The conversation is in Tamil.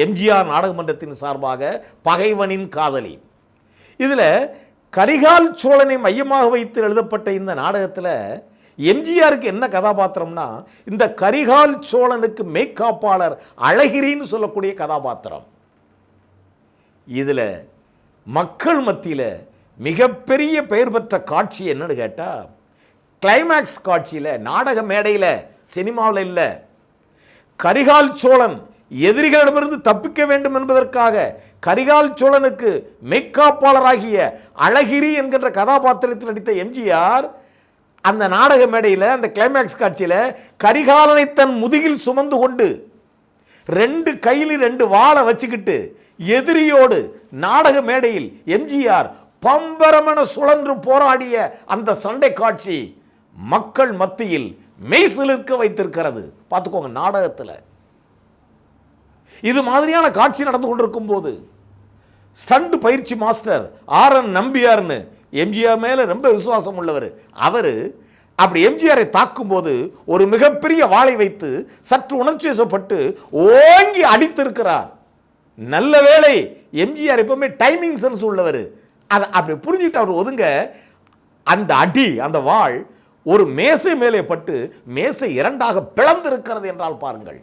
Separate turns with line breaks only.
எம்ஜிஆர் நாடகமன்றத்தின் சார்பாக பகைவனின் காதலி. இதில் கரிகால் சோழனை மையமாக வைத்து எழுதப்பட்ட இந்த நாடகத்தில் எம்ஜிஆருக்கு என்ன கதாபாத்திரம்னா, இந்த கரிகால் சோழனுக்கு மேய்காப்பாளர் அழகிரின்னு சொல்லக்கூடிய கதாபாத்திரம். இதில் மக்கள் மத்தியில் மிகப்பெரிய பெயர் பெற்ற காட்சி என்னன்னு கேட்டால், கிளைமேக்ஸ் காட்சியில், நாடக மேடையில், சினிமாவில் இல்லை, கரிகால் சோழன் எதிரிகளிடமிருந்து தப்பிக்க வேண்டும் என்பதற்காக கரிகால் சோழனுக்கு மெய்காப்பாளராகிய அழகிரி என்கின்ற கதாபாத்திரத்தில் நடித்த எம்ஜிஆர் அந்த நாடக மேடையில், அந்த கிளைமேக்ஸ் காட்சியில் கரிகாலனை தன் முதுகில் சுமந்து கொண்டு 2 கையில் 2 வாளை வச்சுக்கிட்டு எதிரியோடு நாடக மேடையில் எம்ஜிஆர் பம்பரமென சுழன்று போராடிய அந்த சண்டை காட்சி மக்கள் மத்தியில் மெய்சிலிர்க்க வைத்திருக்கிறது. பார்த்துக்கோங்க, நாடகத்தில் இது மாதிரியான காட்சி நடந்து கொண்டிருக்கும் போது ஸ்டண்ட் பயிற்சி மாஸ்டர் ஆர்.என். நம்பியார்னு எம்ஜிஆர் மேலே ரொம்ப விசுவாசம் உள்ளவர், அவர் அப்படி எம்ஜிஆரை தாக்கும்போது ஒரு மிகப்பெரிய வாளை வைத்து சற்று உணர்ச்சி வசப்பட்டு ஓங்கி அடித்திருக்கிறார். நல்ல வேளை, எம்ஜிஆர் எப்பவுமே டைமிங் சென்ஸ் உள்ளவர், அதை அப்படி புரிஞ்சுட்டு அவர் ஒதுங்க, அந்த அடி, அந்த வாள் ஒரு மேசை மேலே பட்டு மேசை 2ஆக பிளந்திருக்கிறது என்றால் பாருங்கள்.